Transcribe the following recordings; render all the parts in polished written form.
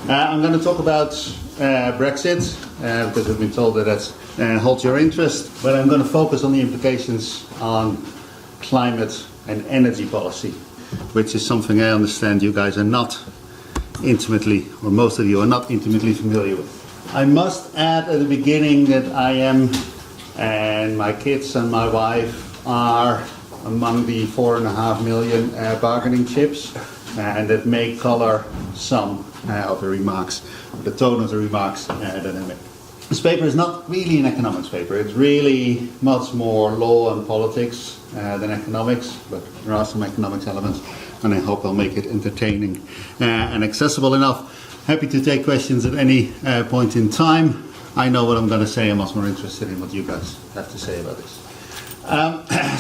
I'm going to talk about Brexit, because we've been told that that holds your interest, but I'm going to focus on the implications on climate and energy policy, which is something I understand you guys are not intimately, or most of you are not intimately familiar with. I must add at the beginning that I am, and my kids and my wife are among the 4.5 million bargaining chips, and that may color some of the remarks, the tone of the remarks that I make. This paper is not really an economics paper. It's really much more law and politics than economics, but there are some economics elements, and I hope I'll make it entertaining and accessible enough. Happy to take questions at any point in time. I know what I'm going to say. I'm much more interested in what you guys have to say about this.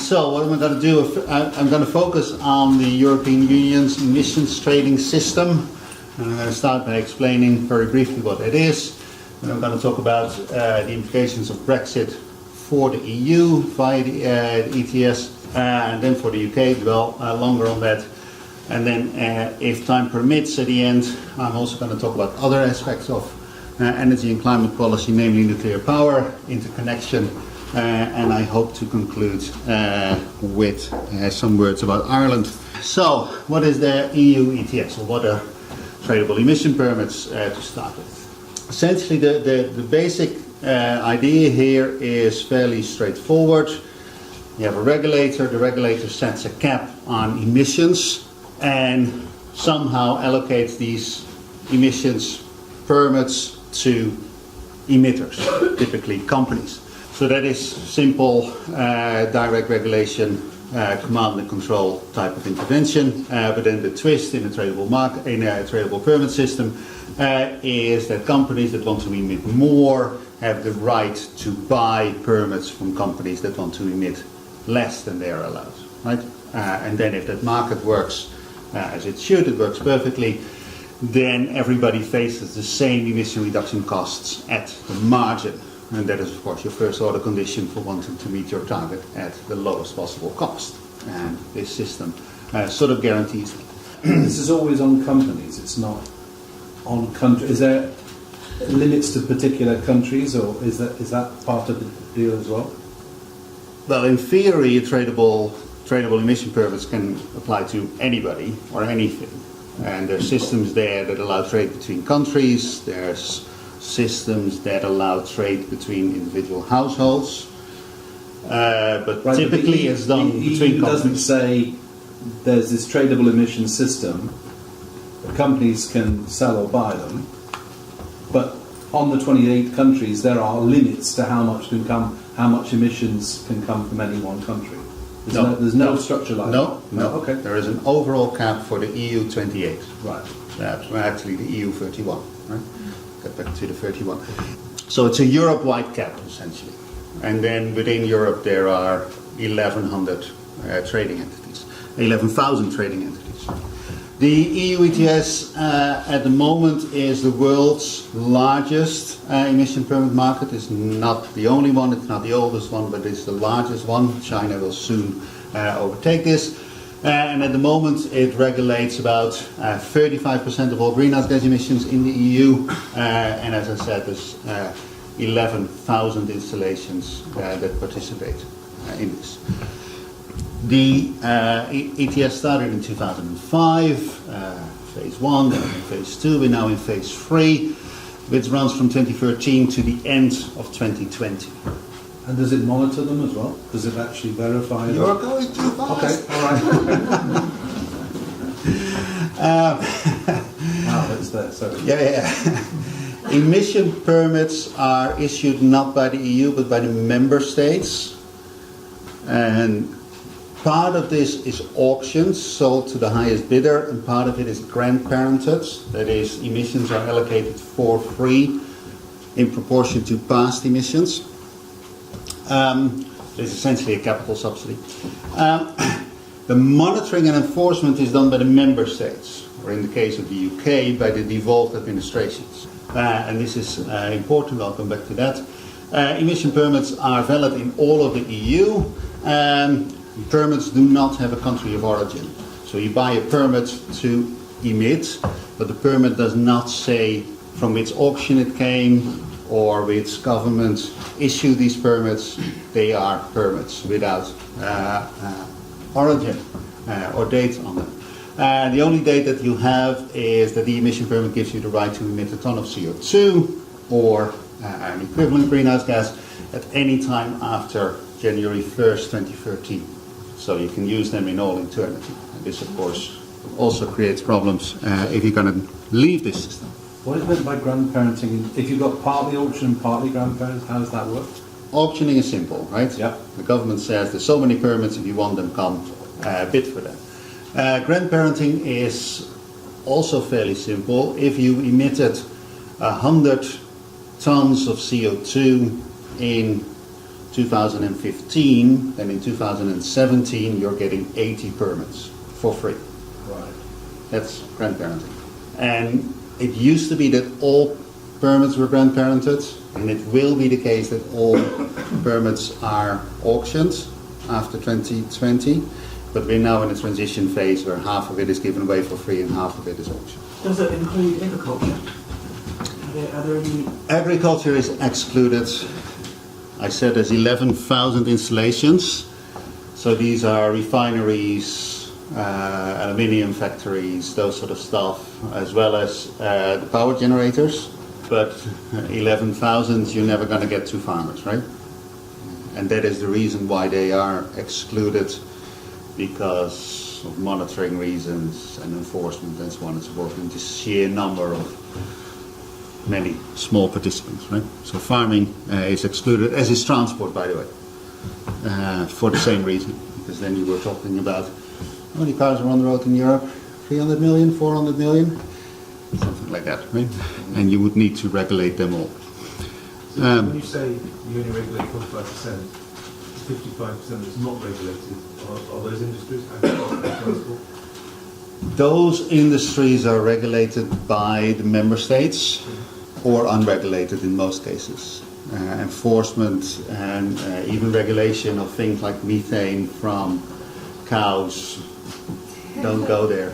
So what am I going to do? I'm going to focus on the European Union's emissions trading system. And I'm going to start by explaining very briefly what it is. And I'm going to talk about the implications of Brexit for the EU via the ETS, and then for the UK, dwell longer on that. And then, if time permits, at the end, I'm also going to talk about other aspects of energy and climate policy, namely nuclear power, interconnection, and I hope to conclude with some words about Ireland. So, what is the EU ETS, or what are tradable emission permits to start with? Essentially, the basic idea here is fairly straightforward. You have a regulator, the regulator sets a cap on emissions and somehow allocates these emissions permits to emitters, typically companies. So that is simple direct regulation, command and control type of intervention. But then the twist in a tradable market, in a tradable permit system, is that companies that want to emit more have the right to buy permits from companies that want to emit less than they are allowed, right? And then if that market works as it should, it works perfectly, then everybody faces the same emission reduction costs at the margin. And that is, of course, your first order condition for wanting to meet your target at the lowest possible cost. And this system sort of guarantees that. This is always on companies, it's not on countries. Is there limits to particular countries, or is that part of the deal as well? Well, in theory, tradable emission permits can apply to anybody or anything. And there are systems there that allow trade between countries. There's systems that allow trade between individual households. But right, typically it's done between companies. It doesn't say there's this tradable emission system. Companies can sell or buy them, but on the 28 countries there are limits to how much emissions can come from any one country. There's no structure like that. No. Okay. There is an overall cap for the EU 28. Right. That's actually the EU 31. Right. Get back to the 31. So it's a Europe-wide cap essentially, and then within Europe there are 1,100 trading entities, 11,000 trading entities. The EU ETS at the moment is the world's largest emission permit market. It's not the only one, it's not the oldest one, but it's the largest one. China will soon overtake this. And at the moment it regulates about 35% of all greenhouse gas emissions in the EU. And as I said, there's 11,000 installations that participate in this. The ETS started in 2005, phase 1, then phase 2, we're now in phase 3, which runs from 2013 to the end of 2020. And does it monitor them as well? Does it actually verify? You're going too fast. Okay, all right. Wow, that's there. Sorry. Yeah. Emission permits are issued not by the EU but by the member states, and part of this is auctions sold to the highest bidder, and part of it is grandparented. That is, emissions are allocated for free in proportion to past emissions. It's essentially a capital subsidy. The monitoring and enforcement is done by the member states, or in the case of the UK, by the devolved administrations. And this is important, I'll come back to that. Emission permits are valid in all of the EU. Permits do not have a country of origin. So you buy a permit to emit, but the permit does not say from which auction it came or which government issued these permits. They are permits without origin or date on them. The only date that you have is that the emission permit gives you the right to emit a ton of CO2 or an equivalent greenhouse gas at any time after January 1st, 2013. So you can use them in all eternity. And this, of course, also creates problems if you're going to leave this system. What is meant by grandparenting? If you've got partly auction and partly grandparents, how does that work? Auctioning is simple, right? Yeah. The government says there's so many permits, if you want them, come bid for them. Grandparenting is also fairly simple. If you emitted 100 tons of CO2 in 2015, then in 2017 you're getting 80 permits for free. Right. That's grandparenting. And it used to be that all permits were grandparented, and it will be the case that all permits are auctioned after 2020, but we're now in a transition phase where half of it is given away for free and half of it is auctioned. Does it include agriculture? Are there any... Agriculture is excluded. I said there's 11,000 installations, so these are refineries, aluminium factories, those sort of stuff, as well as the power generators. But 11,000, you're never going to get two farmers, right? And that is the reason why they are excluded, because of monitoring reasons and enforcement and so on and so forth, and the sheer number of many small participants, right? So farming is excluded, as is transport, by the way, for the same reason, because then you were talking about how many cars are on the road in Europe? 300 million, 400 million? Something like that, right? And you would need to regulate them all. When you say you only regulate 45%, 55% that's not regulated, are those industries, agriculture, transport? Those industries are regulated by the member states or unregulated in most cases. Enforcement and even regulation of things like methane from cows don't go there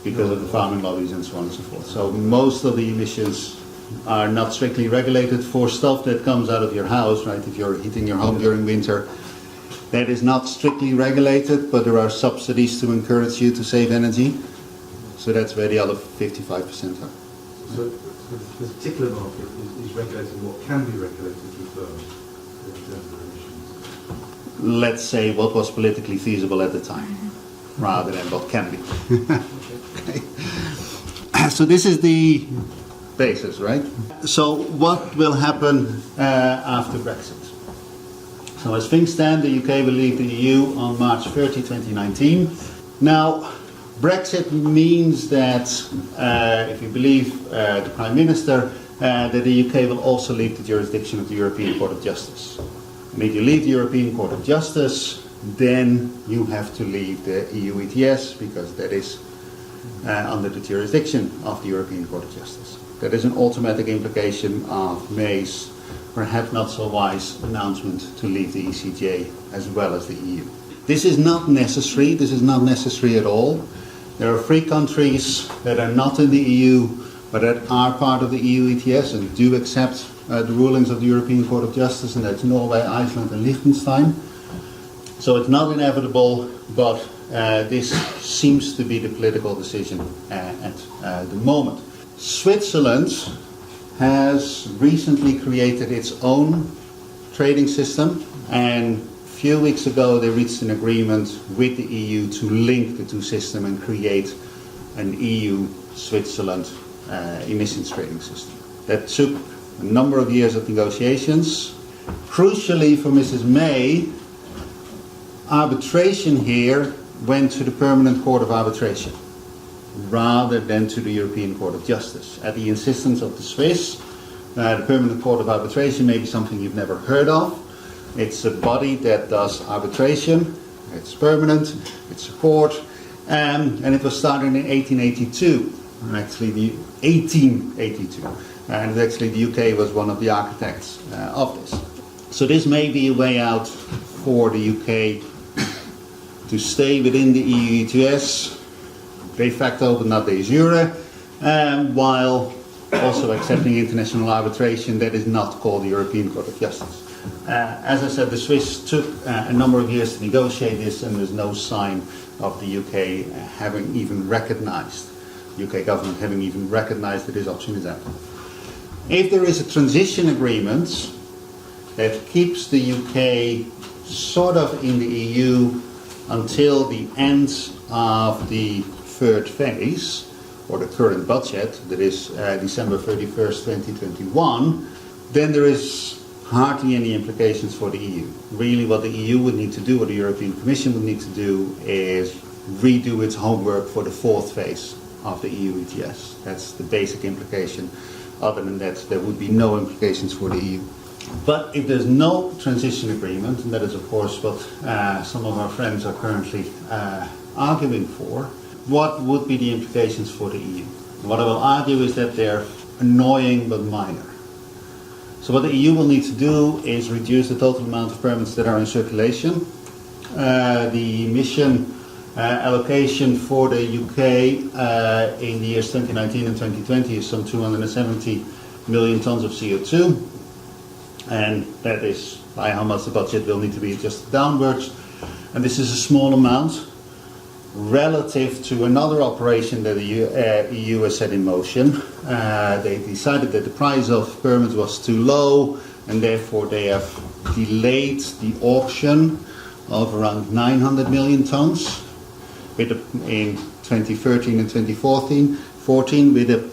because of the farming lobbies and so on and so forth. So most of the emissions are not strictly regulated. For stuff that comes out of your house, right? If you're heating your home during winter, that is not strictly regulated, but there are subsidies to encourage you to save energy. So that's where the other 55% are. So the particular market is regulating what can be regulated through firms in terms of emissions. Let's say what was politically feasible at the time, rather than what can be. Okay. So this is the basis, right? So what will happen after Brexit? So as things stand, the UK will leave the EU on March 30, 2019. Now, Brexit means that, if you believe the Prime Minister, that the UK will also leave the jurisdiction of the European Court of Justice. And if you leave the European Court of Justice, then you have to leave the EU ETS, because that is under the jurisdiction of the European Court of Justice. That is an automatic implication of May's perhaps not so wise announcement to leave the ECJ as well as the EU. This is not necessary. This is not necessary at all. There are 3 countries that are not in the EU but that are part of the EU ETS and do accept the rulings of the European Court of Justice, and that's Norway, Iceland and Liechtenstein. So it's not inevitable, but this seems to be the political decision at the moment. Switzerland has recently created its own trading system, and a few weeks ago they reached an agreement with the EU to link the two systems and create an EU-Switzerland emissions trading system. That took a number of years of negotiations. Crucially for Mrs. May, arbitration here went to the Permanent Court of Arbitration rather than to the European Court of Justice. At the insistence of the Swiss, the Permanent Court of Arbitration may be something you've never heard of. It's a body that does arbitration. It's permanent, it's a court, and it was started in 1882. Actually, the 1882, and actually the UK was one of the architects of this. So this may be a way out for the UK to stay within the EU ETS, de facto but not de jure, while also accepting international arbitration that is not called the European Court of Justice. As I said, the Swiss took a number of years to negotiate this, and there's no sign of the UK having even recognized, UK government having even recognized that this option is out. If there is a transition agreement that keeps the UK sort of in the EU until the end of the third phase, or the current budget, that is December 31st, 2021, then there is hardly any implications for the EU. Really what the EU would need to do, or the European Commission would need to do, is redo its homework for the fourth phase of the EU ETS. That's the basic implication. Other than that, there would be no implications for the EU. But if there's no transition agreement, and that is of course what some of our friends are currently arguing for, what would be the implications for the EU? What I will argue is that they're annoying but minor. So what the EU will need to do is reduce the total amount of permits that are in circulation. The emission allocation for the UK in the years 2019 and 2020 is some 270 million tons of CO2, and that is by how much the budget will need to be adjusted downwards. And this is a small amount relative to another operation that the EU has set in motion. They decided that the price of permits was too low, and therefore they have delayed the auction of around 900 million tons in 2013 and 2014 with a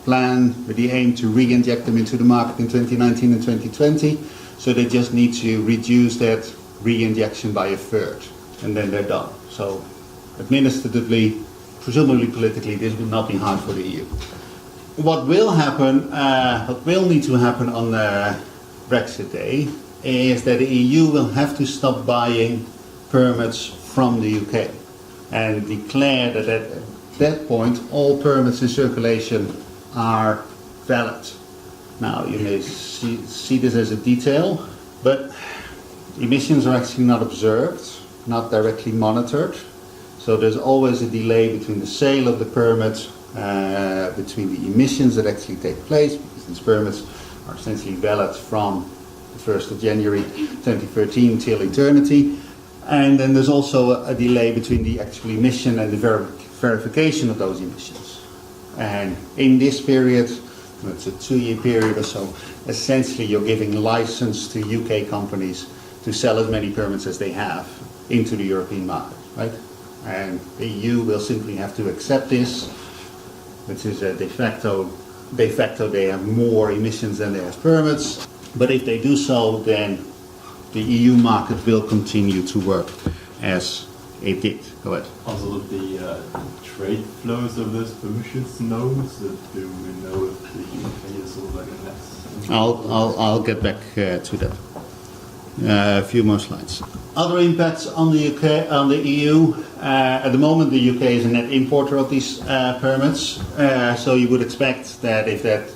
plan, with the aim to re-inject them into the market in 2019 and 2020. So they just need to reduce that re-injection by a third, and then they're done. So administratively, presumably politically, this will not be hard for the EU. What will happen, what will need to happen on Brexit Day, is that the EU will have to stop buying permits from the UK and declare that at that point all permits in circulation are valid. Now you may see this as a detail, but emissions are actually not observed, not directly monitored. So there's always a delay between the sale of the permit, between the emissions that actually take place, because these permits are essentially valid from the 1st of January 2013 till eternity. And then there's also a delay between the actual emission and the verification of those emissions. And in this period, it's a 2-year period or so, essentially you're giving license to UK companies to sell as many permits as they have into the European market, right? And the EU will simply have to accept this, which is a de facto they have more emissions than they have permits. But if they do so, then the EU market will continue to work as it did. Go ahead. Are sort of the trade flows of those permissions known? So do we know if the UK is sort of like a less? I'll get back to that. A few more slides. Other impacts on the UK, on the EU. At the moment, the UK is a net importer of these permits. So you would expect that if that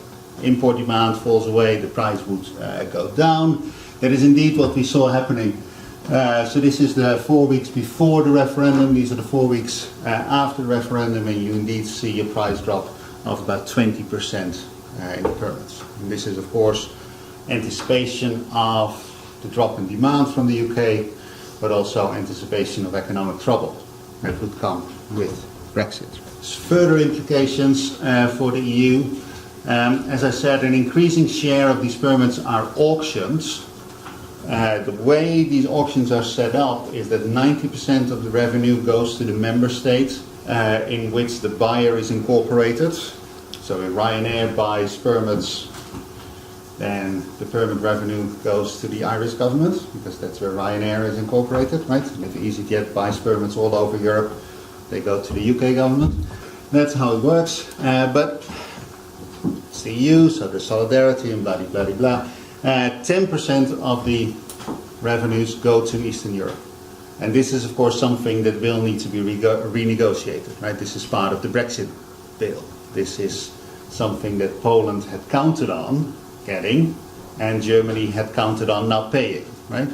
import demand falls away, the price would go down. That is indeed what we saw happening. So this is the 4 weeks before the referendum. These are the 4 weeks after the referendum, and you indeed see a price drop of about 20% in the permits. And this is, of course, anticipation of the drop in demand from the UK, but also anticipation of economic trouble that would come with Brexit. Further implications for the EU. As I said, an increasing share of these permits are auctioned. The way these auctions are set up is that 90% of the revenue goes to the member state in which the buyer is incorporated. So if Ryanair buys permits, then the permit revenue goes to the Irish government, because that's where Ryanair is incorporated, right? And if EasyJet buys permits all over Europe, they go to the UK government. That's how it works. But it's the EU, so there's solidarity and blah, blah, blah, blah. 10% of the revenues go to Eastern Europe. And this is, of course, something that will need to be renegotiated, right? This is part of the Brexit bill. This is something that Poland had counted on getting, and Germany had counted on not paying, right?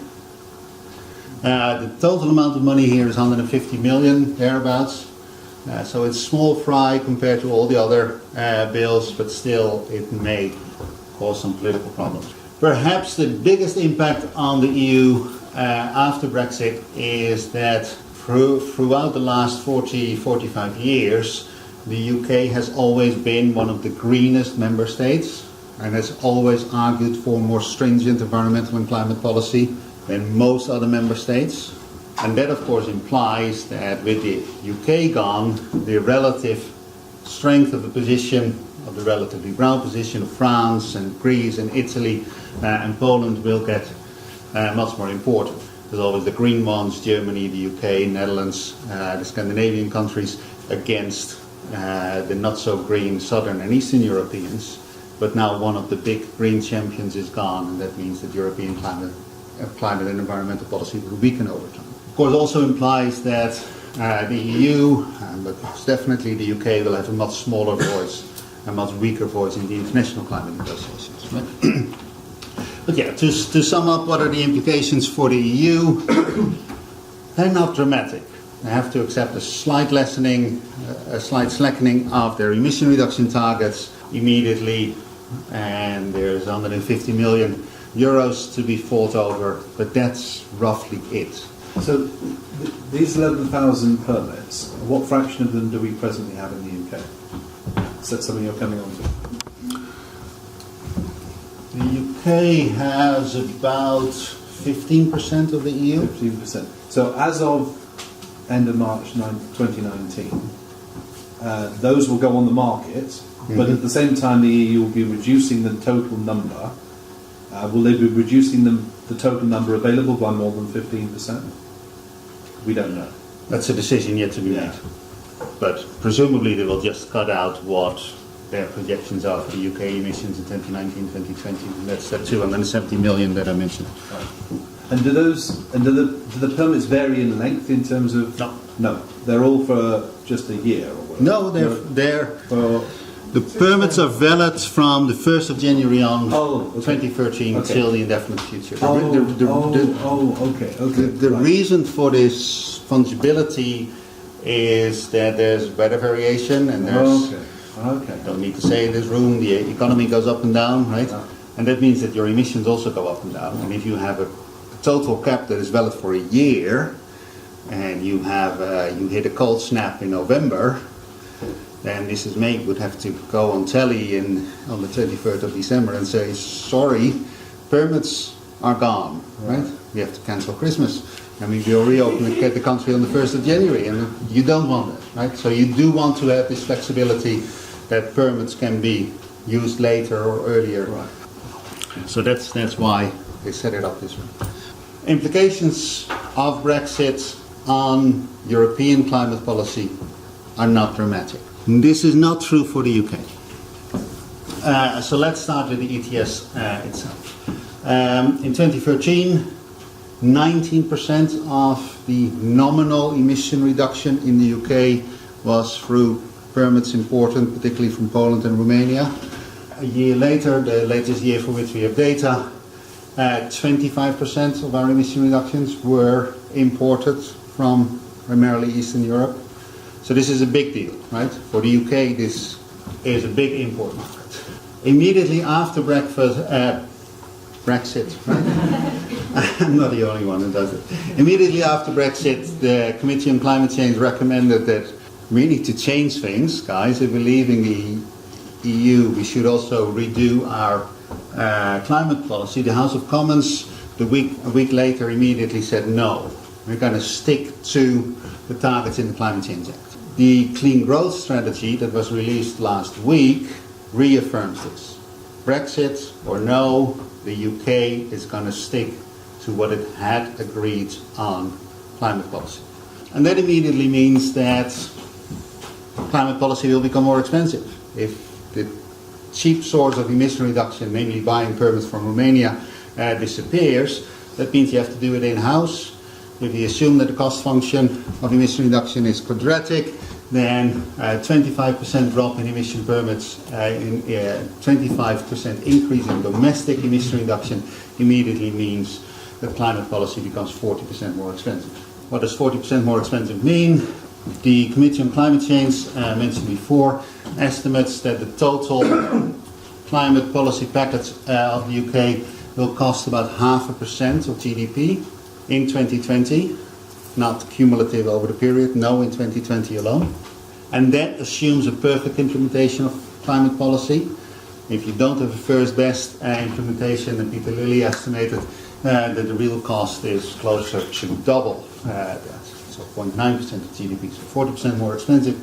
The total amount of money here is 150 million, thereabouts. So it's small fry compared to all the other bills, but still it may cause some political problems. Perhaps the biggest impact on the EU after Brexit is that throughout the last 45 years, the UK has always been one of the greenest member states and has always argued for more stringent environmental and climate policy than most other member states. And that, of course, implies that with the UK gone, the relative strength of the position, of the relatively brown position of France and Greece and Italy and Poland will get much more important. There's always the green ones, Germany, the UK, Netherlands, the Scandinavian countries, against the not so green Southern and Eastern Europeans. But now one of the big green champions is gone, and that means that European climate and environmental policy will weaken over time. Of course, also implies that the EU, but definitely the UK, will have a much smaller voice, a much weaker voice in the international climate negotiations. Right? But yeah, to sum up, what are the implications for the EU? They're not dramatic. They have to accept a slight lessening, a slight slackening of their emission reduction targets immediately, and there's 150 million euros to be fought over, but that's roughly it. So these 11,000 permits, what fraction of them do we presently have in the UK? Is that something you're coming on to? The UK has about 15% of the EU. 15%. So as of end of March 2019, those will go on the market, but at the same time the EU will be reducing the total number. Will they be reducing the total number available by more than 15%? We don't know. That's a decision yet to be made. But presumably they will just cut out what their projections are for the UK emissions in 2019-2020. That's that 270 million that I mentioned. Right. And do the permits vary in length in terms of? No. They're all for just a year or whatever. No, the permits are valid from the 1st of January on 2013 till the indefinite future. The reason for this fungibility is that there's weather variation and there's, don't need to say in this room, the economy goes up and down, right? And that means that your emissions also go up and down. And if you have a total cap that is valid for a year and you hit a cold snap in November, then Mrs. May would have to go on telly on the 23rd of December and say, sorry, permits are gone, right? We have to cancel Christmas. I mean, we'll reopen the country on the 1st of January, and you don't want that, right? So you do want to have this flexibility that permits can be used later or earlier. Right. So that's why they set it up this way. Implications of Brexit on European climate policy are not dramatic. This is not true for the UK. So let's start with the ETS itself. In 2013, 19% of the nominal emission reduction in the UK was through permits imported, particularly from Poland and Romania. A year later, the latest year for which we have data, 25% of our emission reductions were imported from primarily Eastern Europe. So this is a big deal, right? For the UK, this is a big import market. Immediately after Brexit, right? I'm not the only one who does it. Immediately after Brexit, the Committee on Climate Change recommended that we need to change things, guys. If we're leaving the EU, we should also redo our climate policy. The House of Commons, a week later, immediately said no. We're going to stick to the targets in the Climate Change Act. The Clean Growth Strategy that was released last week reaffirms this. Brexit or no, the UK is going to stick to what it had agreed on climate policy. And that immediately means that climate policy will become more expensive. If the cheap source of emission reduction, namely buying permits from Romania, disappears, that means you have to do it in-house. If you assume that the cost function of emission reduction is quadratic, then 25% drop in emission permits, 25% increase in domestic emission reduction immediately means that climate policy becomes 40% more expensive. What does 40% more expensive mean? The Committee on Climate Change, mentioned before, estimates that the total climate policy package of the UK will cost about 0.5% of GDP in 2020, not cumulative over the period, no, in 2020 alone. And that assumes a perfect implementation of climate policy. If you don't have a first best implementation, and Peter Lilly estimated that the real cost is closer to double that. So 0.9% of GDP, so 40% more expensive.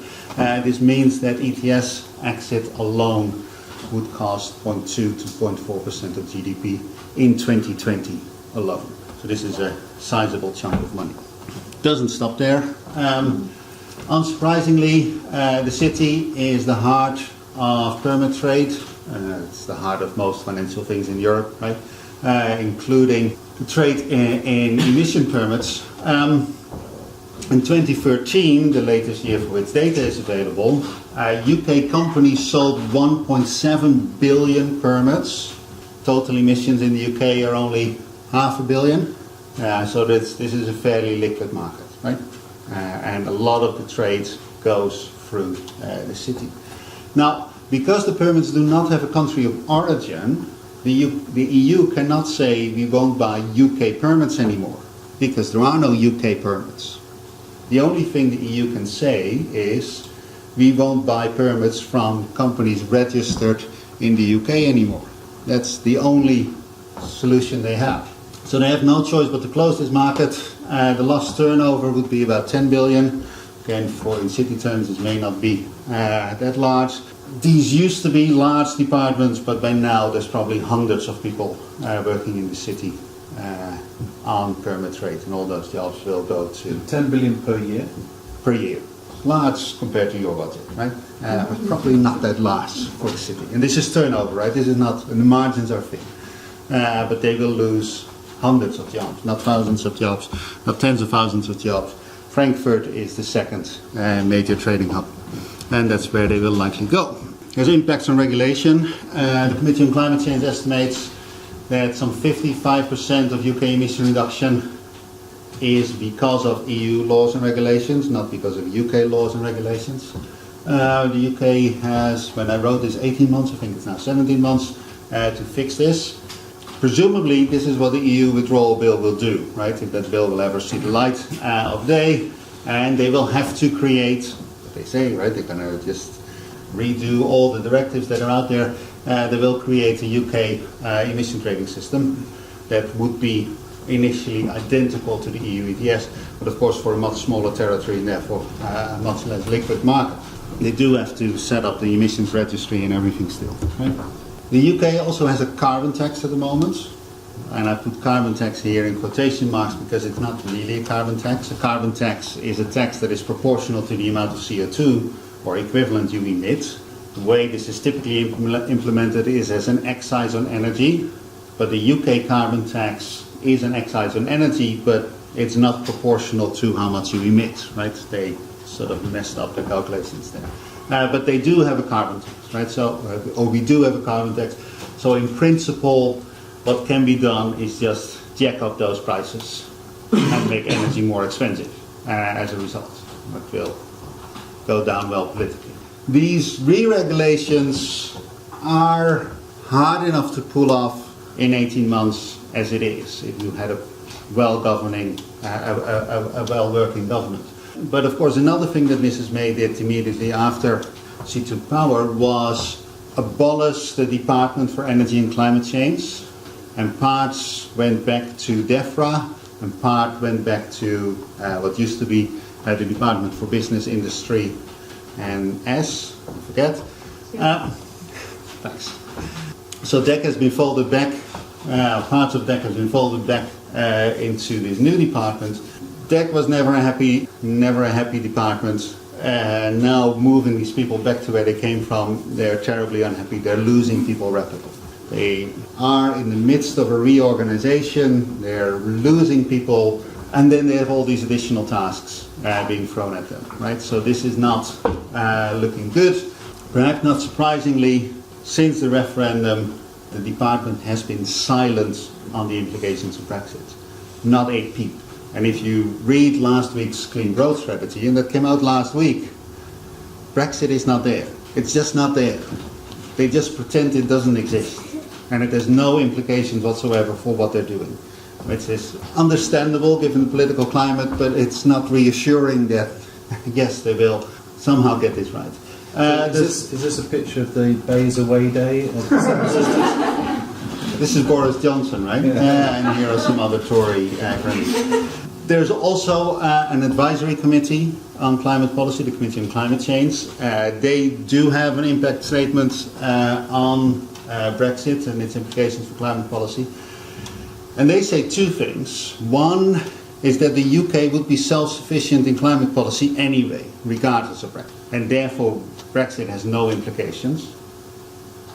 This means that ETS exit alone would cost 0.2 to 0.4% of GDP in 2020 alone. So this is a sizable chunk of money. Doesn't stop there. Unsurprisingly, the city is the heart of permit trade. It's the heart of most financial things in Europe, right? Including the trade in emission permits. In 2013, the latest year for which data is available, UK companies sold 1.7 billion permits. Total emissions in the UK are only 500 million. So this is a fairly liquid market, right? And a lot of the trade goes through the city. Now, because the permits do not have a country of origin, the EU cannot say we won't buy UK permits anymore, because there are no UK permits. The only thing the EU can say is we won't buy permits from companies registered in the UK anymore. That's the only solution they have. So they have no choice but to close this market. The lost turnover would be about 10 billion. Again, in city terms, this may not be that large. These used to be large departments, but by now there's probably hundreds of people working in the city on permit trade, and all those jobs will go to 10 billion per year? Per year. Large compared to your budget, right? But probably not that large for the city. And this is turnover, right? This is not, and the margins are thin. But they will lose hundreds of jobs, not thousands of jobs, not tens of thousands of jobs. Frankfurt is the second major trading hub, and that's where they will likely go. There's impacts on regulation. The Committee on Climate Change estimates that some 55% of UK emission reduction is because of EU laws and regulations, not because of UK laws and regulations. The UK has, when I wrote this, 18 months, I think it's now 17 months, to fix this. Presumably, this is what the EU withdrawal bill will do, right? If that bill will ever see the light of day, and they will have to create, what they say, right? They're going to just redo all the directives that are out there. They will create a UK emission trading system that would be initially identical to the EU ETS, but of course for a much smaller territory and therefore a much less liquid market. They do have to set up the emissions registry and everything still. Right? The UK also has a carbon tax at the moment, and I put carbon tax here in quotation marks because it's not really a carbon tax. A carbon tax is a tax that is proportional to the amount of CO2 or equivalent you emit. The way this is typically implemented is as an excise on energy, but the UK carbon tax is an excise on energy, but it's not proportional to how much you emit, right? They sort of messed up the calculations there. But they do have a carbon tax, right? So, or we do have a carbon tax. So in principle, what can be done is just jack up those prices and make energy more expensive as a result. That will go down well politically. These re-regulations are hard enough to pull off in 18 months as it is, if you had a well-governing, a well-working government. But of course, another thing that Mrs. May did immediately after she took power was abolish the Department for Energy and Climate Change, and parts went back to DEFRA, and part went back to what used to be the Department for Business, Industry and I forget. Thanks. So DEC has been folded back, parts of DEC has been folded back into this new department. DEC was never a happy department. Now moving these people back to where they came from, they're terribly unhappy. They're losing people rapidly. They are in the midst of a reorganization, they're losing people, and then they have all these additional tasks being thrown at them, right? So this is not looking good. Perhaps not surprisingly, since the referendum, the department has been silent on the implications of Brexit. Not a peep. And if you read last week's Clean Growth Strategy, and that came out last week, Brexit is not there. It's just not there. They just pretend it doesn't exist. And it has no implications whatsoever for what they're doing. Which is understandable given the political climate, but it's not reassuring that, yes, they will somehow get this right. Is this a picture of the Bays Away Day? This is Boris Johnson, right? Yeah. And here are some other Tory friends. There's also an advisory committee on climate policy, the Committee on Climate Change. They do have an impact statement on Brexit and its implications for climate policy. And they say two things. One is that the UK would be self-sufficient in climate policy anyway, regardless of Brexit. And therefore, Brexit has no implications.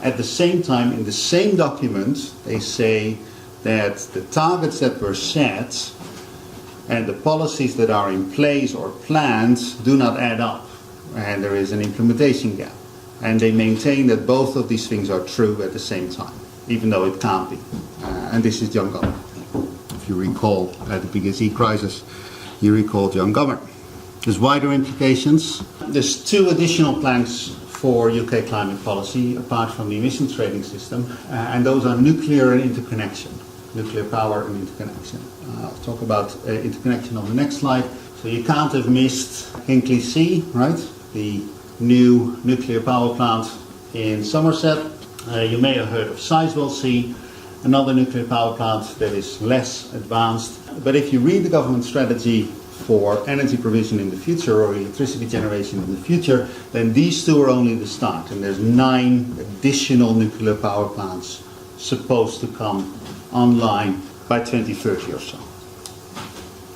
At the same time, in the same document, they say that the targets that were set and the policies that are in place or planned do not add up. And there is an implementation gap. And they maintain that both of these things are true at the same time, even though it can't be. And this is John Gomer. If you recall, at the PGC crisis, you recall John Gomer. There's wider implications. There's two additional planks for UK climate policy, apart from the emissions trading system, and those are nuclear and interconnection. Nuclear power and interconnection. I'll talk about interconnection on the next slide. So you can't have missed Hinkley C, right? The new nuclear power plant in Somerset. You may have heard of Sizewell C, another nuclear power plant that is less advanced. But if you read the government strategy for energy provision in the future or electricity generation in the future, then these two are only the start. And there's 9 additional nuclear power plants supposed to come online by 2030 or so.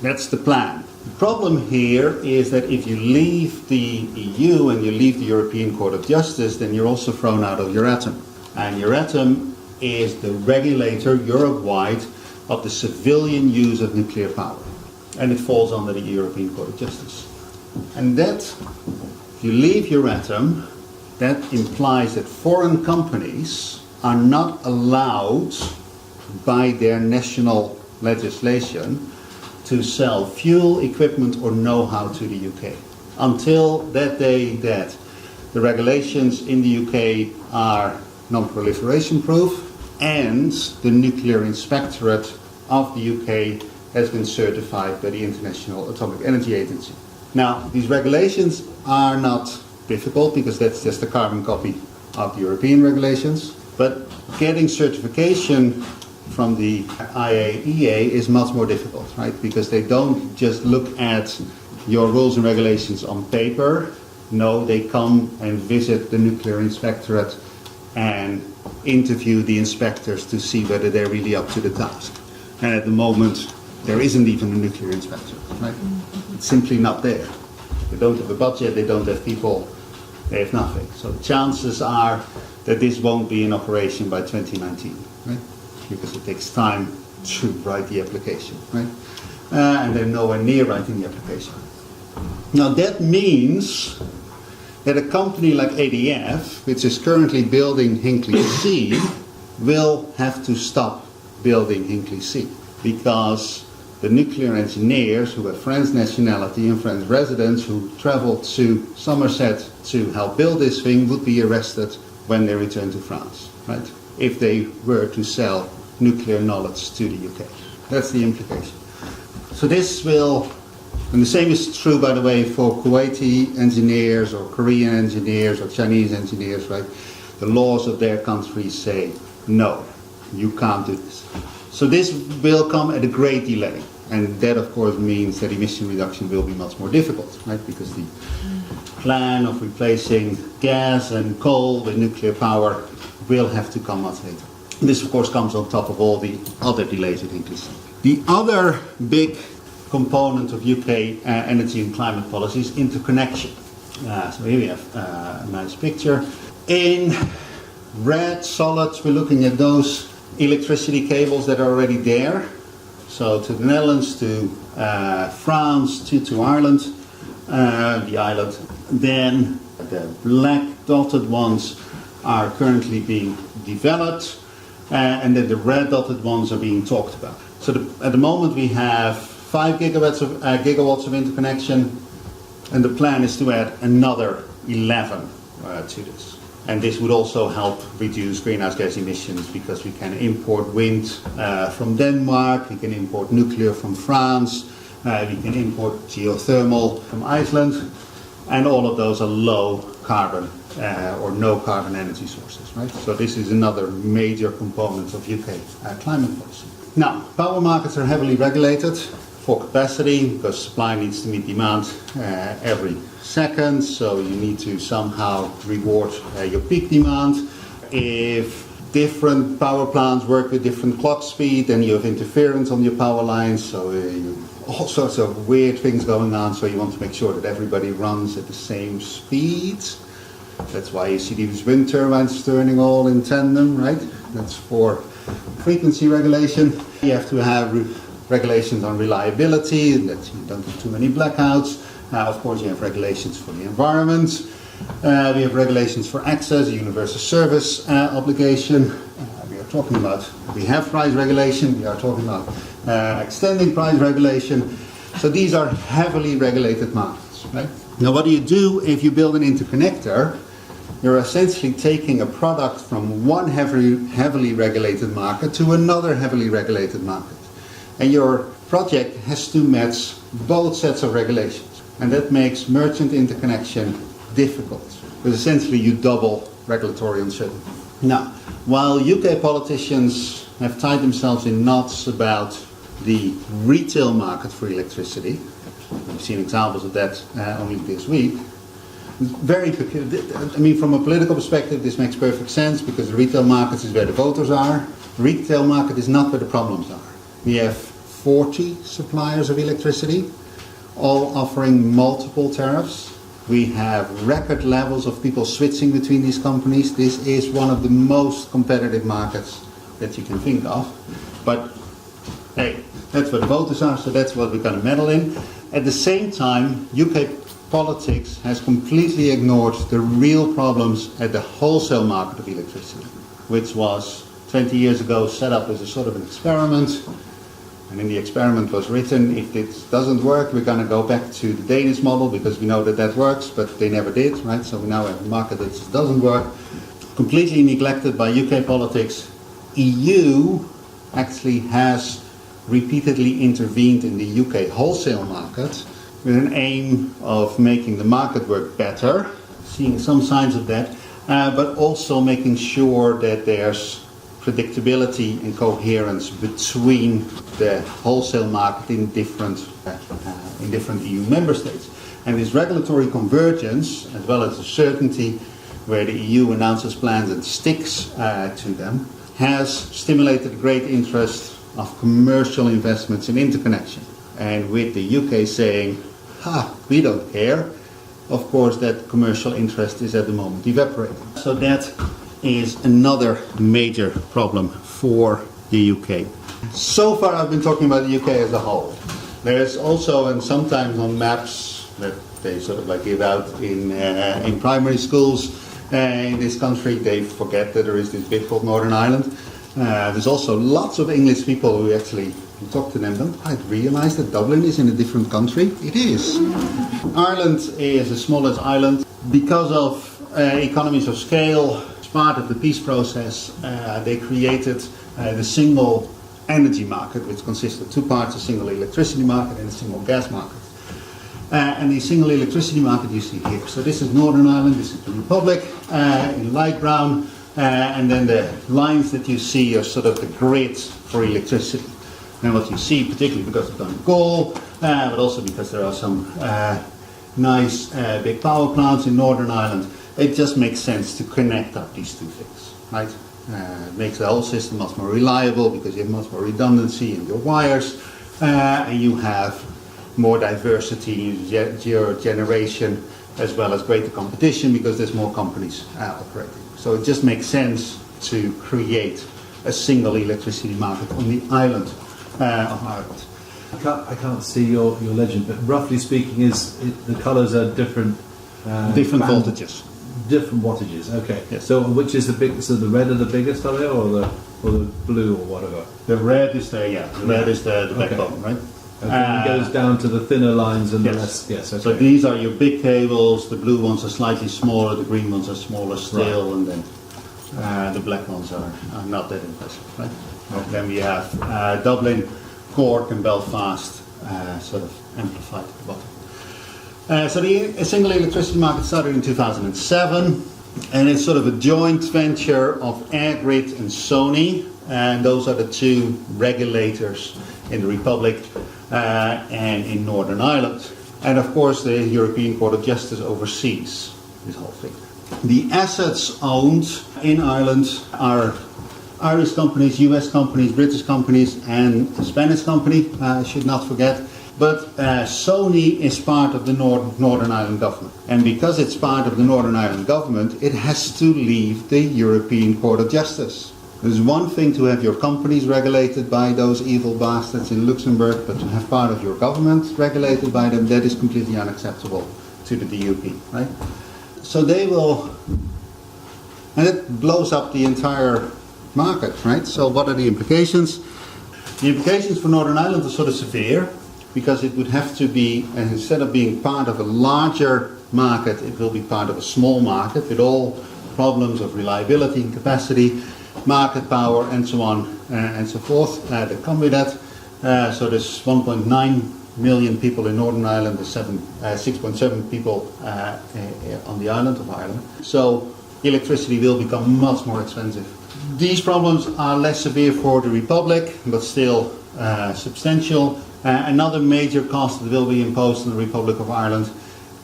That's the plan. The problem here is that if you leave the EU and you leave the European Court of Justice, then you're also thrown out of Euratom. And Euratom is the regulator Europe-wide of the civilian use of nuclear power. And it falls under the European Court of Justice. And that, if you leave Euratom, that implies that foreign companies are not allowed by their national legislation to sell fuel, equipment or know-how to the UK. Until that day that the regulations in the UK are non-proliferation proof and the nuclear inspectorate of the UK has been certified by the International Atomic Energy Agency. Now, these regulations are not difficult because that's just a carbon copy of the European regulations, but getting certification from the IAEA is much more difficult, right? Because they don't just look at your rules and regulations on paper. No, they come and visit the nuclear inspectorate and interview the inspectors to see whether they're really up to the task. And at the moment, there isn't even a nuclear inspectorate, right? It's simply not there. They don't have a budget, they don't have people, they have nothing. So the chances are that this won't be in operation by 2019, right? Because it takes time to write the application, right? And they're nowhere near writing the application. Now that means that a company like ADF, which is currently building Hinkley C, will have to stop building Hinkley C because the nuclear engineers who have French nationality and French residents who traveled to Somerset to help build this thing would be arrested when they return to France, right? If they were to sell nuclear knowledge to the UK. That's the implication. So this will, and the same is true, by the way, for Kuwaiti engineers or Korean engineers or Chinese engineers, right? The laws of their countries say, no, you can't do this. So this will come at a great delay. And that, of course, means that emission reduction will be much more difficult, right? Because the plan of replacing gas and coal with nuclear power will have to come much later. This, of course, comes on top of all the other delays at Hinkley C. The other big component of UK energy and climate policy is interconnection. So here we have a nice picture. In red solids, we're looking at those electricity cables that are already there. So to the Netherlands, to France, to Ireland, the island. Then the black dotted ones are currently being developed, and then the red dotted ones are being talked about. So at the moment we have 5 gigawatts of interconnection, and the plan is to add another 11 to this. And this would also help reduce greenhouse gas emissions because we can import wind from Denmark, we can import nuclear from France, we can import geothermal from Iceland, and all of those are low carbon or no carbon energy sources, right? So this is another major component of UK climate policy. Now, power markets are heavily regulated for capacity because supply needs to meet demand every second, so you need to somehow reward your peak demand. If different power plants work with different clock speed, then you have interference on your power lines, so all sorts of weird things going on, so you want to make sure that everybody runs at the same speed. That's why you see these wind turbines turning all in tandem, right? That's for frequency regulation. You have to have regulations on reliability, that you don't have too many blackouts. Of course, you have regulations for the environment. We have regulations for access, universal service obligation. We have price regulation. We are talking about extending price regulation. So these are heavily regulated markets, right? Now, what do you do if you build an interconnector? You're essentially taking a product from one heavily regulated market to another heavily regulated market. And your project has to match both sets of regulations. And that makes merchant interconnection difficult, because essentially you double regulatory uncertainty. Now, while UK politicians have tied themselves in knots about the retail market for electricity, we've seen examples of that only this week, from a political perspective, this makes perfect sense because the retail market is where the voters are. The retail market is not where the problems are. We have 40 suppliers of electricity, all offering multiple tariffs. We have record levels of people switching between these companies. This is one of the most competitive markets that you can think of. But hey, that's where the voters are, so that's what we're going to meddle in. At the same time, UK politics has completely ignored the real problems at the wholesale market of electricity, which was 20 years ago set up as a sort of an experiment. And in the experiment was written, if this doesn't work, we're going to go back to the Danish model because we know that that works, but they never did, right? So we now have a market that just doesn't work. Completely neglected by UK politics. EU actually has repeatedly intervened in the UK wholesale market with an aim of making the market work better, seeing some signs of that, but also making sure that there's predictability and coherence between the wholesale market in different EU member states. And this regulatory convergence, as well as the certainty where the EU announces plans and sticks to them, has stimulated great interest of commercial investments in interconnection. And with the UK saying, we don't care, of course that commercial interest is at the moment evaporating. So that is another major problem for the UK. So far I've been talking about the UK as a whole. There's also, and sometimes on maps that they sort of like give out in primary schools in this country, they forget that there is this bit called Northern Ireland. There's also lots of English people who actually talk to them don't quite realize that Dublin is in a different country. It is. Ireland is the smallest island. Because of economies of scale, part of the peace process, they created the single energy market, which consists of two parts, a single electricity market and a single gas market. And the single electricity market you see here. So this is Northern Ireland, this is the Republic, in light brown, and then the lines that you see are sort of the grids for electricity. And what you see, particularly because of Donegal, but also because there are some nice big power plants in Northern Ireland, it just makes sense to connect up these two things, right? It makes the whole system much more reliable because you have much more redundancy in your wires, and you have more diversity in your generation, as well as greater competition because there's more companies operating. So it just makes sense to create a single electricity market on the island of Ireland. I can't see your legend, but roughly speaking, the colours are different. Different voltages. Different wattages. Okay. Yes. So which is the big? So the red are the biggest, or the blue, or whatever? The red is the red is the backbone, right? And then it goes down to the thinner lines and the less. Yes. Okay. So these are your big cables. The blue ones are slightly smaller. The green ones are smaller still, and then the black ones are not that impressive, right? Okay. Then we have Dublin, Cork, and Belfast, sort of amplified at the bottom. So the single electricity market started in 2007, and it's sort of a joint venture of Airgrid and Sony, and those are the two regulators in the Republic and in Northern Ireland. And of course the European Court of Justice oversees this whole thing. The assets owned in Ireland are Irish companies, US companies, British companies, and a Spanish company, I should not forget. But Sony is part of the Northern Ireland government. And because it's part of the Northern Ireland government, it has to leave the European Court of Justice. There's one thing to have your companies regulated by those evil bastards in Luxembourg, but to have part of your government regulated by them, that is completely unacceptable to the DUP, right? So they will, and it blows up the entire market, right? So what are the implications? The implications for Northern Ireland are sort of severe, because it would have to be, instead of being part of a larger market, it will be part of a small market with all problems of reliability and capacity, market power, and so on and so forth that come with that. So there's 1.9 million people in Northern Ireland, there's 6.7 people on the island of Ireland. So electricity will become much more expensive. These problems are less severe for the Republic, but still substantial. Another major cost that will be imposed on the Republic of Ireland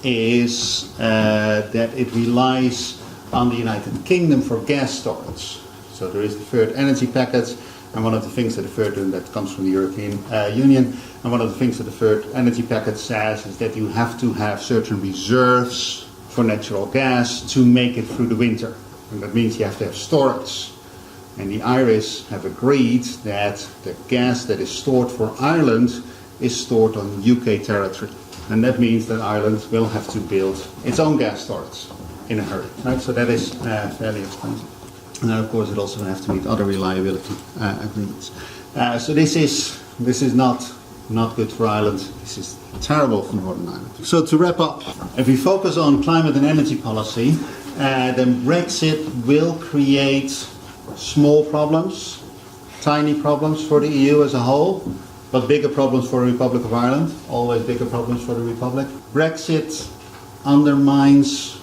is that it relies on the United Kingdom for gas storage. So there is the third energy package, and one of the things that the third, and that comes from the European Union, and one of the things that the third energy package says is that you have to have certain reserves for natural gas to make it through the winter. And that means you have to have storage. And the Irish have agreed that the gas that is stored for Ireland is stored on UK territory. And that means that Ireland will have to build its own gas storage in a hurry. Right? So that is fairly expensive. And then of course it also has to meet other reliability agreements. So this is not good for Ireland. This is terrible for Northern Ireland. So to wrap up, if we focus on climate and energy policy, then Brexit will create small problems, tiny problems for the EU as a whole, but bigger problems for the Republic of Ireland, always bigger problems for the Republic. Brexit undermines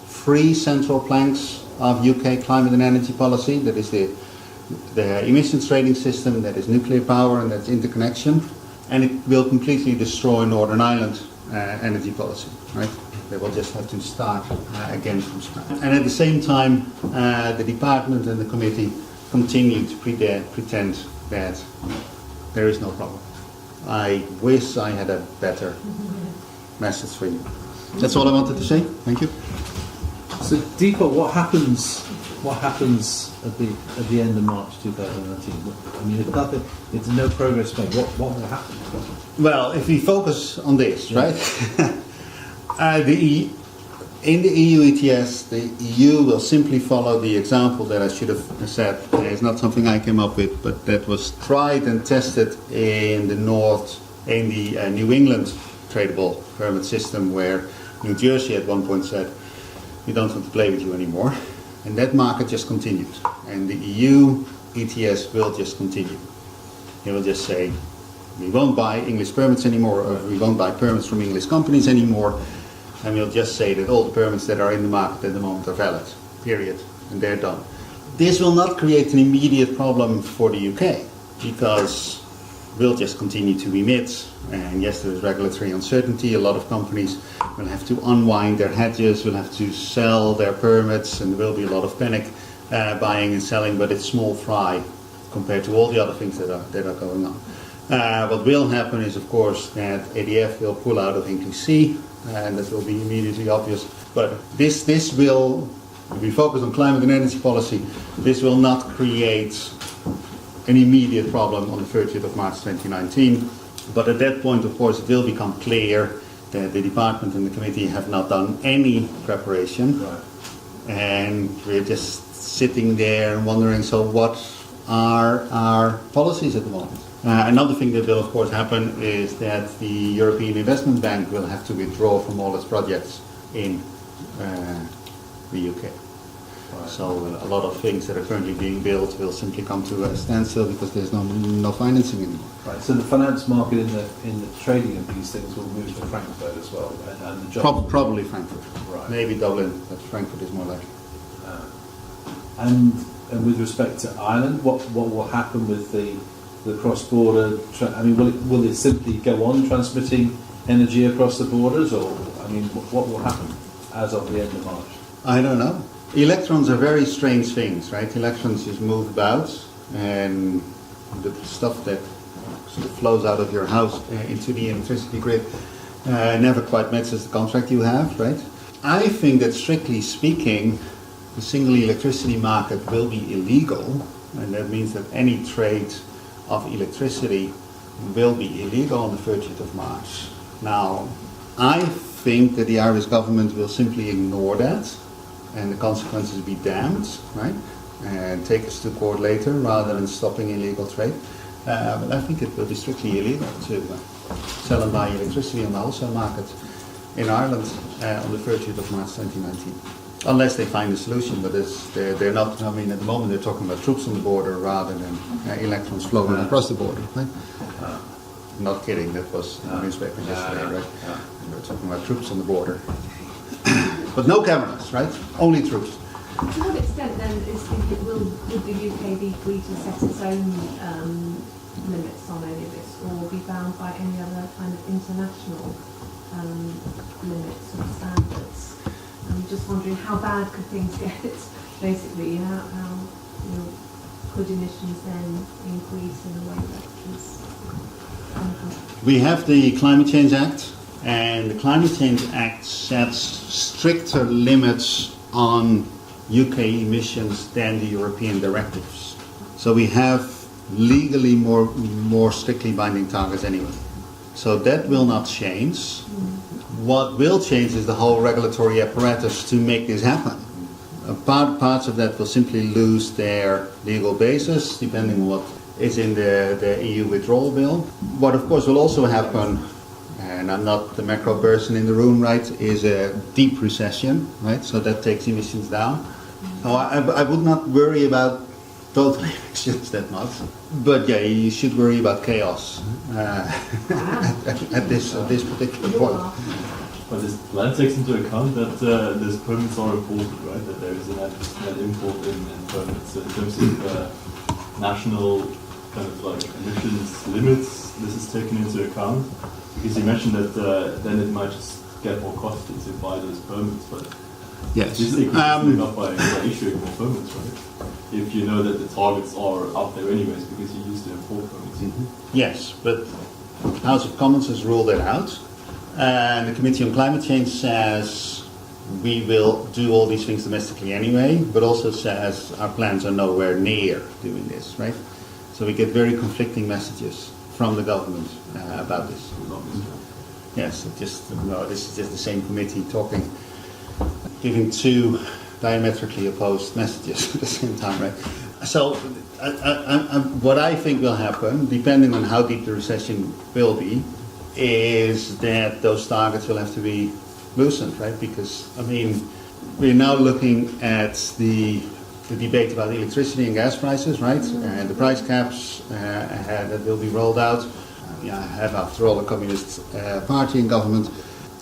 three central planks of UK climate and energy policy. That is the emissions trading system, that is nuclear power, and that's interconnection. And it will completely destroy Northern Ireland energy policy, right? They will just have to start again from scratch. And at the same time, the department and the committee continue to pretend that there is no problem. I wish I had a better message for you. That's all I wanted to say. Thank you. So, Deepa, what happens at the end of March 2019? I mean, if nothing, it's no progress made. What will happen? Well, if we focus on this, right? In the EU ETS, the EU will simply follow the example that I should have said. It's not something I came up with, but that was tried and tested in the New England tradable permit system, where New Jersey at one point said, "We don't want to play with you anymore," and that market just continued. And the EU ETS will just continue. It will just say, "We won't buy English permits anymore, or we won't buy permits from English companies anymore." And we'll just say that all the permits that are in the market at the moment are valid, period, and they're done. This will not create an immediate problem for the UK, because we'll just continue to emit, and yes, there is regulatory uncertainty. A lot of companies will have to unwind their hedges, will have to sell their permits, and there will be a lot of panic buying and selling, but it's small fry compared to all the other things that are going on. What will happen is, of course, that ADF will pull out of Hinkley C, and that will be immediately obvious. But this will, if we focus on climate and energy policy, this will not create an immediate problem on the 30th of March 2019. But at that point, of course, it will become clear that the department and the committee have not done any preparation. Right. And we're just sitting there and wondering, so what are our policies at the moment? Another thing that will, of course, happen is that the European Investment Bank will have to withdraw from all its projects in the UK. So a lot of things that are currently being built will simply come to a standstill because there's no financing anymore. Right. So the finance market in the trading of these things will move to Frankfurt as well, and the jobs. Probably Frankfurt. Right. Maybe Dublin, but Frankfurt is more likely. And with respect to Ireland, what will happen with the cross-border? Will it simply go on transmitting energy across the borders, or what will happen as of the end of March? I don't know. Electrons are very strange things, right? Electrons just move about, and the stuff that sort of flows out of your house into the electricity grid never quite matches the contract you have, right? I think that strictly speaking, the single electricity market will be illegal, and that means that any trade of electricity will be illegal on the 30th of March. Now, I think that the Irish government will simply ignore that, and the consequences be damned, right? And take us to court later rather than stopping illegal trade. But I think it will be strictly illegal to sell and buy electricity on the wholesale market in Ireland on the 30th of March 2019. Unless they find a solution, but they're not. At the moment they're talking about troops on the border rather than electrons flowing across the border. Right? Not kidding, that was in the newspapers yesterday, right? They were talking about troops on the border. But no cameras, right? Only troops. To what extent then would the UK be free to set its own limits on any of this, or be bound by any other kind of international limits or standards? I'm just wondering how bad could things get, basically, how could emissions then increase in a way that is uncomfortable? We have the Climate Change Act, and the Climate Change Act sets stricter limits on UK emissions than the European directives. So we have legally more strictly binding targets anyway. So that will not change. What will change is the whole regulatory apparatus to make this happen. Parts of that will simply lose their legal basis, depending on what is in the EU withdrawal bill. What of course will also happen, and I'm not the macro person in the room, right, is a deep recession, right? So that takes emissions down. So I would not worry about total emissions that much. But yeah, you should worry about chaos at this particular point. But this plan takes into account that these permits are imported, right? That there is a net import in permits. So in terms of national kind of like emissions limits, this is taken into account. Because you mentioned that then it might just get more costly to buy those permits, but yes, this is not by issuing more permits, right? If you know that the targets are up there anyways because you use the import permits. Mm-hmm. Yes, but the House of Commons has ruled it out, and the Committee on Climate Change says we will do all these things domestically anyway, but also says our plans are nowhere near doing this, right? So we get very conflicting messages from the government about this. Yes, this is just the same committee talking, giving two diametrically opposed messages at the same time, right? So what I think will happen, depending on how deep the recession will be, is that those targets will have to be loosened, right? Because, we're now looking at the debate about electricity and gas prices, right? And the price caps that will be rolled out. Have, after all, a Communist party in government.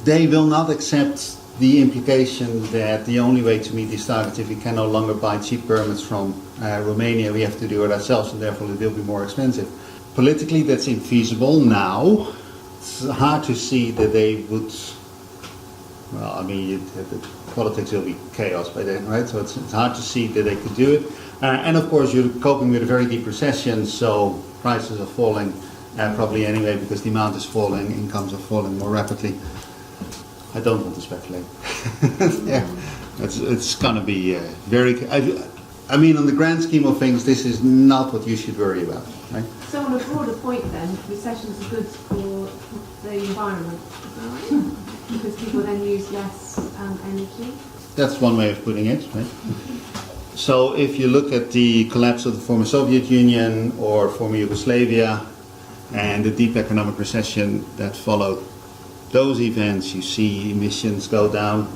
They will not accept the implication that the only way to meet these targets, if we can no longer buy cheap permits from Romania, we have to do it ourselves, and therefore it will be more expensive. Politically, that's infeasible now. It's hard to see that they would. Well, the politics will be chaos by then, right? So it's hard to see that they could do it. And of course, you're coping with a very deep recession, so prices are falling probably anyway because demand is falling, incomes are falling more rapidly. I don't want to speculate. Yeah, it's going to be very. On the grand scheme of things, this is not what you should worry about, right? So on a broader point then, recessions are good for the environment, is that right? Because people then use less energy? That's one way of putting it, right? So if you look at the collapse of the former Soviet Union or former Yugoslavia, and the deep economic recession that followed those events, you see emissions go down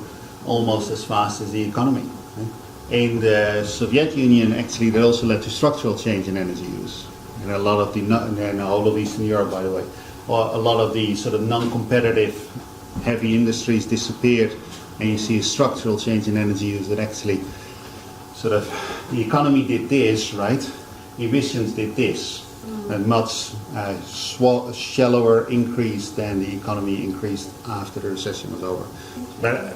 almost as fast as the economy. Right? In the Soviet Union, actually, that also led to structural change in energy use. And a lot of the whole of Eastern Europe, by the way, or a lot of the sort of non-competitive heavy industries disappeared, and you see a structural change in energy use that actually sort of the economy did this, right? Emissions did this. A much shallower increase than the economy increased after the recession was over. But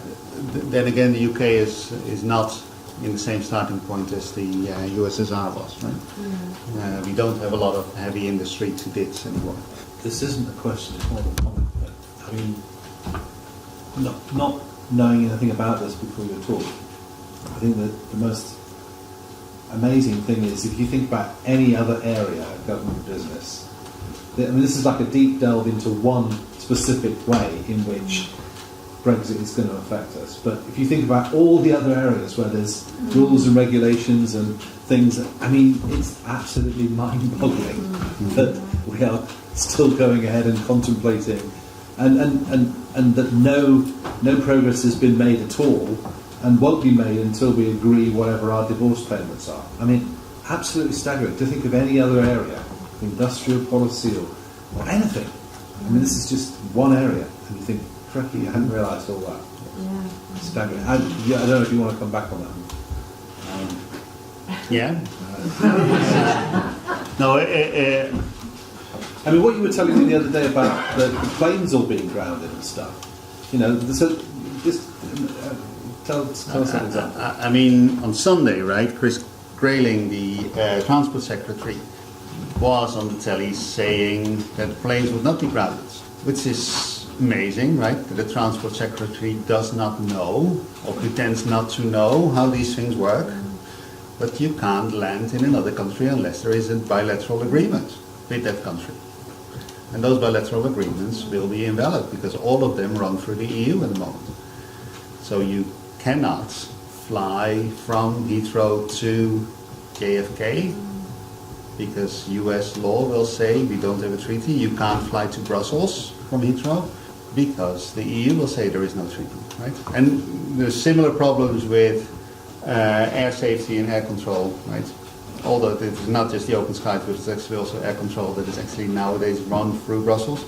then again, the UK is not in the same starting point as the USSR was, right? We don't have a lot of heavy industry to this anymore. This isn't a question, it's more of a comment, but I mean, not knowing anything about this before you talk, I think that the most amazing thing is if you think about any other area of government business, I mean, this is like a deep delve into one specific way in which Brexit is going to affect us. But if you think about all the other areas where there's rules and regulations and things, I mean, it's absolutely mind-boggling that we are still going ahead and contemplating, and that no progress has been made at all, and won't be made until we agree whatever our divorce payments are. I mean, absolutely staggering to think of any other area, industrial policy or anything. I mean, this is just one area, and you think, cracky, I hadn't realised all that. Yeah. Staggering. I don't know if you want to come back on that. Yeah? No, I mean, what you were telling me the other day about the planes all being grounded and stuff, you know, so just tell us an example. I mean, on Sunday, right, Chris Grayling, the Transport Secretary, was on the telly saying that planes would not be grounded, which is amazing, right, that the Transport Secretary does not know or pretends not to know how these things work, but you can't land in another country unless there is a bilateral agreement with that country. And those bilateral agreements will be invalid because all of them run through the EU at the moment. So you cannot fly from Heathrow to JFK because US law will say we don't have a treaty. You can't fly to Brussels from Heathrow because the EU will say there is no treaty, right? And there's similar problems with air safety and air control, right? Although it is not just the open skies, but it's actually also air control that is actually nowadays run through Brussels.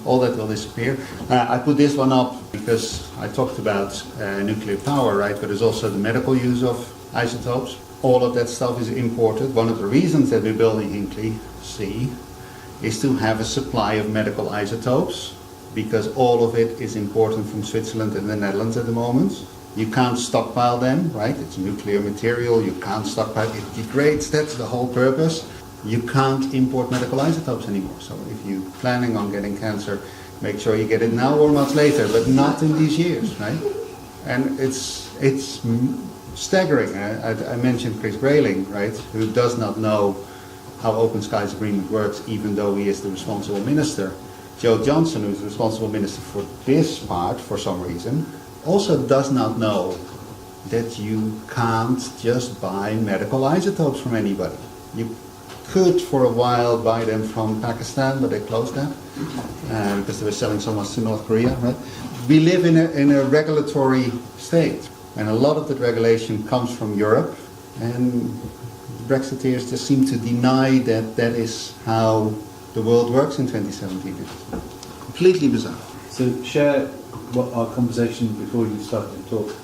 All that will disappear. I put this one up because I talked about nuclear power, right? But there's also the medical use of isotopes. All of that stuff is imported. One of the reasons that we're building Hinkley C is to have a supply of medical isotopes because all of it is imported from Switzerland and the Netherlands at the moment. You can't stockpile them, right? It's nuclear material, you can't stockpile, it degrades, that's the whole purpose. You can't import medical isotopes anymore. So if you're planning on getting cancer, make sure you get it now or much later, but not in these years, right? And it's staggering. I mentioned Chris Grayling, right, who does not know how Open Skies Agreement works, even though he is the responsible minister. Joe Johnson, who's the responsible minister for this part, for some reason, also does not know that you can't just buy medical isotopes from anybody. You could for a while buy them from Pakistan, but they closed that because they were selling so much to North Korea, right? We live in a regulatory state, and a lot of that regulation comes from Europe, and Brexiteers just seem to deny that that is how the world works in 2017. It's completely bizarre. So share what our conversation before you started to talk,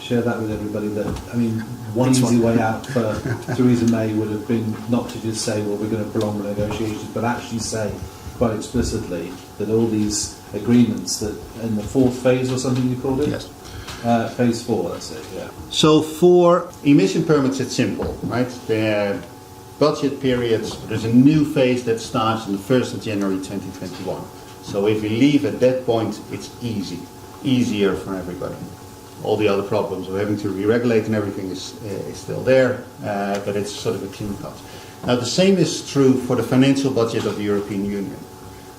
share that with everybody. That, I mean, one easy way out for Theresa May would have been not to just say, well, we're going to prolong the negotiations, but actually say quite explicitly that all these agreements that in the fourth phase or something you called it? Yes. Phase 4, that's it, yeah. So for emission permits, it's simple, right? They're budget periods. There's a new phase that starts on the 1st of January 2021. So if we leave at that point, it's easier for everybody. All the other problems of having to re-regulate and everything is still there, but it's sort of a clean cut. Now the same is true for the financial budget of the European Union.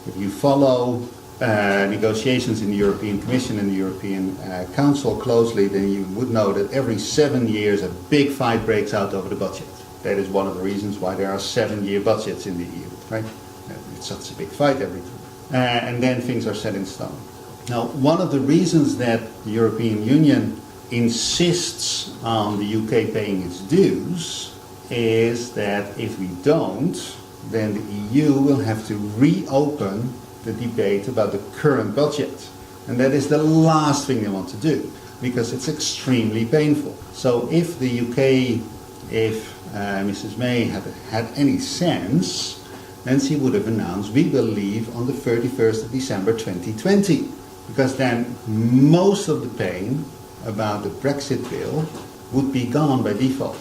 If you follow negotiations in the European Commission and the European Council closely, then you would know that every 7 years a big fight breaks out over the budget. That is one of the reasons why there are 7-year budgets in the EU, right? it's such a big fight every time. And then things are set in stone. Now, one of the reasons that the European Union insists on the UK paying its dues is that if we don't, then the EU will have to reopen the debate about the current budget. And that is the last thing they want to do, because it's extremely painful. So if the UK, if Mrs. May had had any sense, then she would have announced we will leave on the 31st of December 2020, because then most of the pain about the Brexit bill would be gone by default,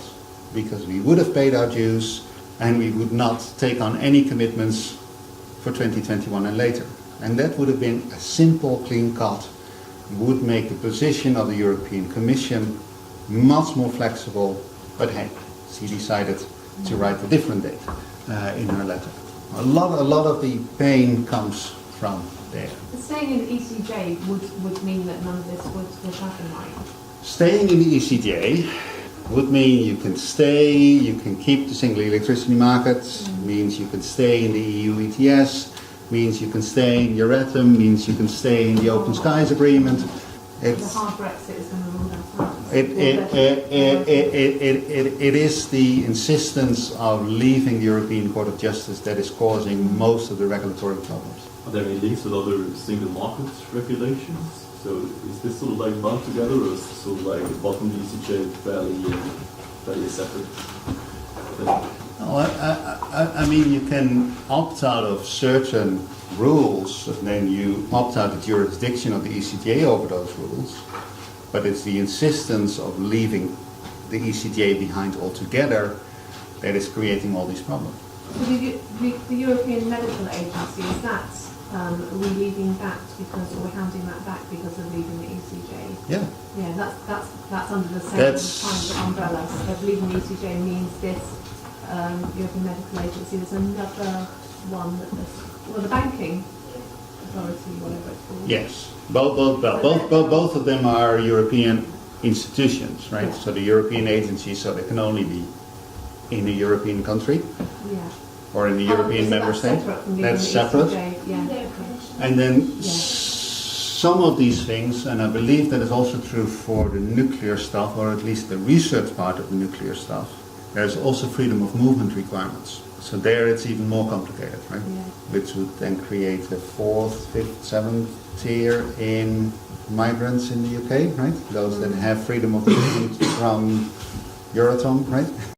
because we would have paid our dues and we would not take on any commitments for 2021 and later. And that would have been a simple, clean cut, would make the position of the European Commission much more flexible, but hey, she decided to write a different date in her letter. A lot of the pain comes from there. Staying in the ECJ would mean that none of this would happen, right? Staying in the ECJ would mean you can stay, you can keep the single electricity market, means you can stay in the EU ETS, means you can stay in Euratom, means you can stay in the Open Skies Agreement. The hard Brexit is going to rule that out. It is the insistence of leaving the European Court of Justice that is causing most of the regulatory problems. Are there any links with other single market regulations? So is this sort of like bound together, or is it sort of like bottom ECJ fairly separate? I mean, you can opt out of certain rules, and then you opt out of jurisdiction of the ECJ over those rules, but it's the insistence of leaving the ECJ behind altogether that is creating all these problems. So the European Medical Agency, is that we leaving that because, or we're handing that back because of leaving the ECJ? Yeah. Yeah, that's under the same That's- kind of umbrella. So if leaving the ECJ means this European Medical Agency, there's another one that the banking authority, whatever it's called. Yes. Both of them are European institutions, right? Yeah. So the European agencies, so they can only be in a European country Yeah. or in the European So member that's state. separate from That's leaving the separate. ECJ, yeah. And then Yeah. some of these things, and I believe that is also true for the nuclear stuff, or at least the research part of the nuclear stuff, there's also freedom of movement requirements. So there it's even more complicated, right? Yeah. Which would then create a 4th, 5th, 7th tier in migrants in the UK, right? Those that have freedom of movement from Euratom, right?